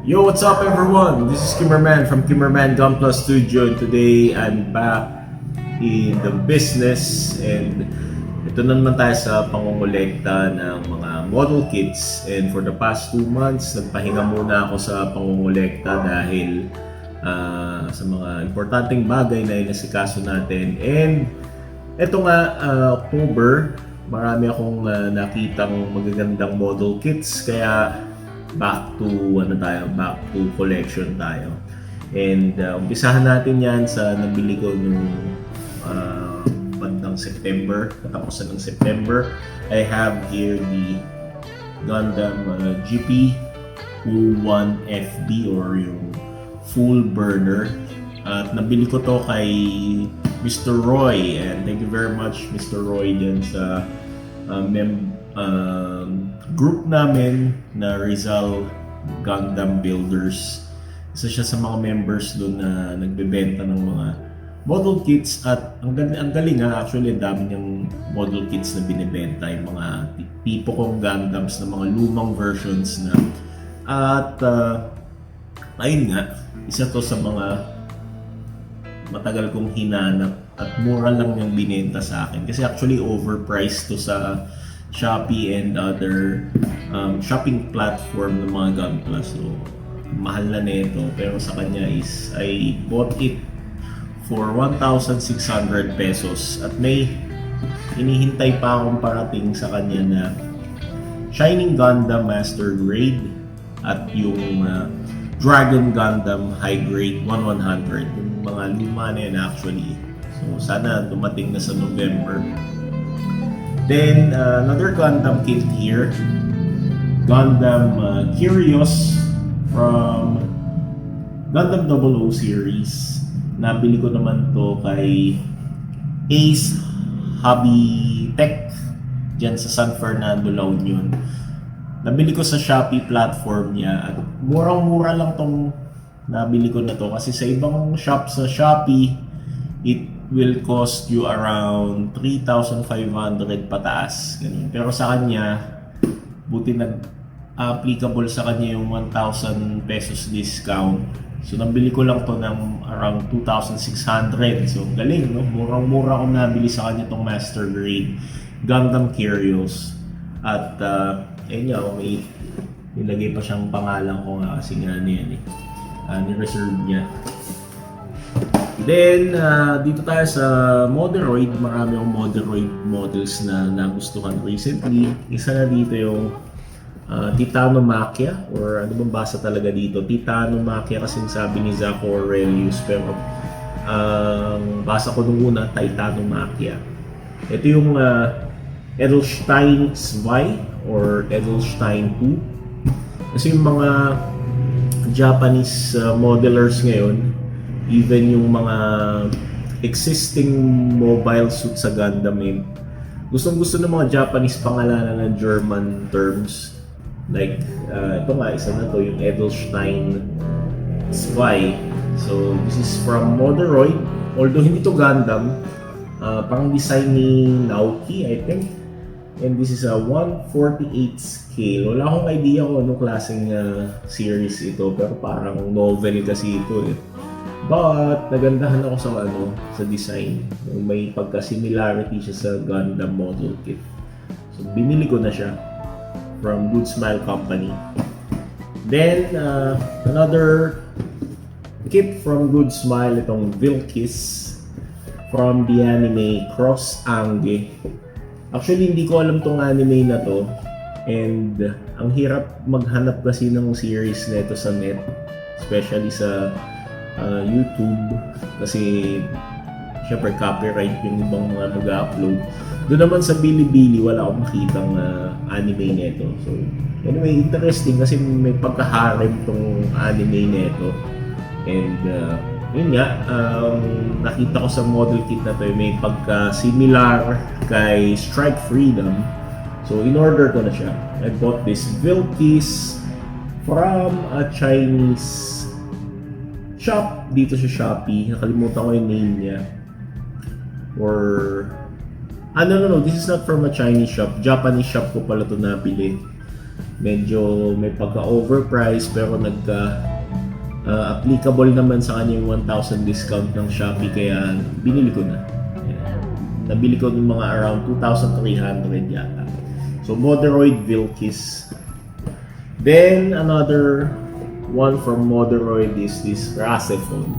Yo, what's up everyone? This is Kimmerman from Kimmerman Gunpla Studio. Today, I'm back in the business and ito na naman tayo sa pangongolekta ng mga model kits. And for the past 2 months, nagpahinga muna ako sa pangongolekta dahil sa mga importanteng bagay na inasikaso natin. And ito nga, October, marami akong nakitang magagandang model kits, kaya back to collection tayo. And umpisahan natin yan sa nabili ko nung bandang September, katapusan ng September. I have here the Gundam GP 01FB or yung full burner. At nabili ko to kay Mr. Roy, and thank you very much Mr. Roy din sa group namin na Rizal Gundam Builders. Isa siya sa mga members doon na nagbebenta ng mga model kits, at ang galing nga, actually ang dami niyang model kits na binibenta, yung mga tipo kong Gundams na mga lumang versions na. At ayun nga, isa to sa mga matagal kong hinanap at mura lang yung binenta sa akin, kasi actually overpriced to sa Shopee and other shopping platform ng mga Gunpla. So mahal na nito, pero sa kanya is I bought it for 1,600 pesos, at may hinihintay pa akong parating sa kanya na Shining Gundam Master Grade at yung Dragon Gundam High Grade 1100, yung mga luma na yun actually. So sana dumating na sa November. Then another Gundam kit here, Gundam Curious from Gundam 00 series. Nabili ko naman to kay Ace Hobby Tech dyan sa San Fernando, La Union. Nabili ko sa Shopee platform niya, at murang-mura lang tong nabili ko na to, kasi sa ibang shop sa Shopee it will cost you around 3,500 pataas, ganun. Pero sa kanya, buti applicable sa kanya yung 1,000 pesos discount. So nabili ko lang to ng around 2,600. So galing, no? Murang-mura akong nabili sa kanya tong Master Grade Gundam Curious. At ayun nga, may nilagay pa siyang pangalan ko nga, kasi nga niyan ni-reserve niya. Then, dito tayo sa Moderoid. Marami akong Moderoid models na nagustuhan recently. Isa na dito yung Titanomachia, or ano bang basa talaga dito? Titanomachia kasi sabi ni Zaco Aurelius, pero basa ko nung una, Titanomachia. Ito yung Edelstein Zwei or Edelstein 2. Kasi yung mga Japanese modelers ngayon, even yung mga existing mobile suit sa Gundam, gustong-gusto ng mga Japanese pangalanan ng German terms. Like, ito nga, isa na to, yung Edelstein Zwei. So, this is from Moderoid. Although hindi to Gundam, pang design ni Naoki, I think. And this is a 1/48 scale. Wala akong idea kung anong klaseng series ito, pero parang novel kasi ito eh. But nagandahan ako sa design. May pagka-similarity siya sa Gundam model kit. So binili ko na siya from Good Smile Company. Then another kit from Good Smile, itong Vilkis from the anime Cross Ange. Actually hindi ko alam tong anime na to, and ang hirap maghanap kasi ng series nito sa net, especially sa YouTube, kasi syempre copyright yung ibang mga mag-upload. Doon naman sa Bilibili wala akong makitang anime nito. So anyway, interesting kasi may pagkaharem tong anime nito. And yun nga, nakita ko sa model kit na to, may pagka-similar kay Strike Freedom. So in order ko na siya. I bought this Vilkis from a Chinese shop dito sa Shopee. Nakalimutan ko yung name niya. Or no, this is not from a Chinese shop. Japanese shop ko pala ito nabili. medyo may pagka-overprice pero applicable naman sa kanya yung 1,000 discount ng Shopee kaya binili ko na. Ayan. Nabili ko ng mga around 2,300 yata. So Moderoid Vilkis. Then another one from Moderoid is this Rasephone.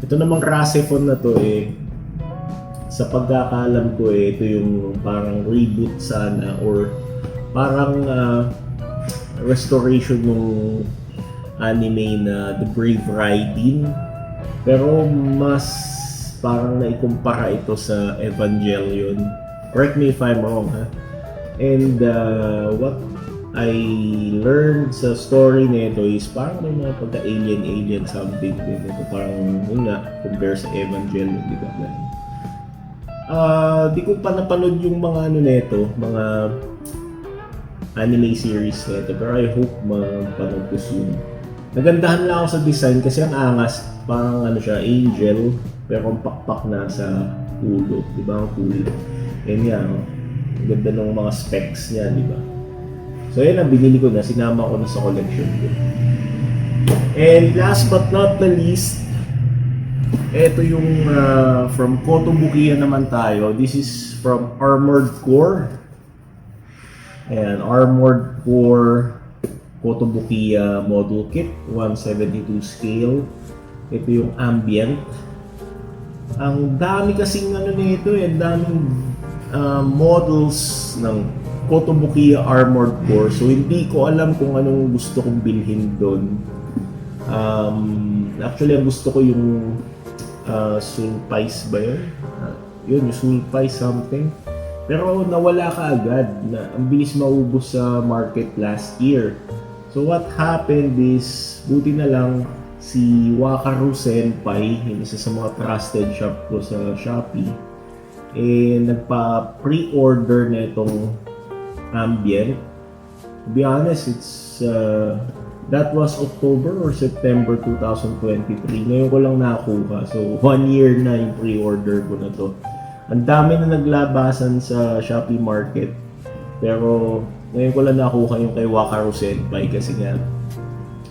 Ito namang Rasephone na to sa pagkakaalam ko ito yung parang reboot sana or parang restoration ng anime na The Brave Riding, pero mas parang naikumpara ito sa Evangelion. Correct me if I'm wrong, ha? And what I learned sa story nito is parang may mga pagka-alien something din ito. Parang yun nga, compare sa Evangelion, di ba? Di ko pa napanood yung mga nito, mga anime series nito, pero I hope mapanood ko soon. Nagandahan lang ako sa design kasi ang angas, parang siya, angel, pero ang pakpak na sa ulo, di ba? Ang cool. And yan, ang ganda ng mga specs niya, di ba? So yan ang binili ko na, sinama ko na sa collection ko. And last but not the least, ito yung from Kotobukiya naman tayo. This is from Armored Core. Ayan, Armored Core Kotobukiya Model Kit, 172 scale. Ito yung ambient. Ang dami kasing nito ang daming models ng Kotobukiya Armored Core. So hindi ko alam kung anong gusto kong bilhin doon. Actually, ang gusto ko yung Sulpice ba yun? Yun, yung Sulpice something. Pero nawala ka agad. Ang bilis maubos sa market last year. So what happened is, buti na lang si Wakaru Senpai, isa sa mga trusted shop ko sa Shopee, nagpa-pre-order na itong ambient. To be honest, that was October or September 2023. Ngayon ko lang nakuha. So 1 year na yung pre-order ko na to. Ang dami na naglabasan sa Shopee Market. Pero ngayon ko lang nakuha yung kay Wakaru Senpai kasi nga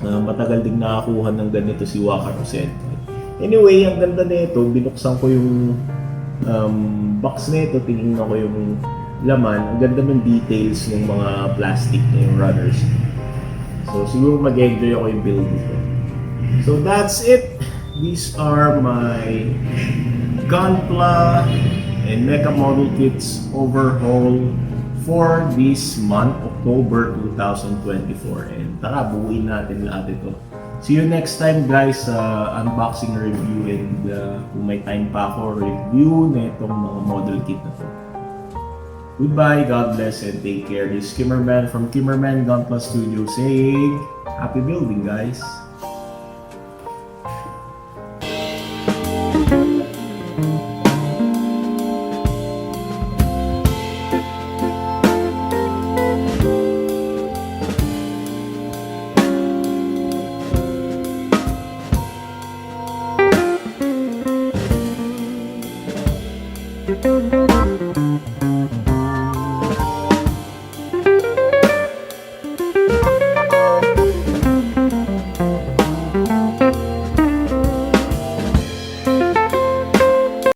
matagal din nakakuha ng ganito si Wakaru Senpai. Anyway, ang ganda nito, binuksan ko yung box nito, tinignan ko yung laman. Ang ganda ng details ng mga plastic na yung runners. So siguro mag-enjoy ako yung build nito. So that's it. These are my Gunpla and Mecha Model Kits overhaul for this month, October 2024. And tara, buuin natin lahat ito. See you next time guys sa unboxing review and kung may time pa ako, review na itong mga model kit na to. Goodbye, God bless, and take care. This is Kimmerman from Kimmerman Gunpla Studio saying, happy building guys! Thank you.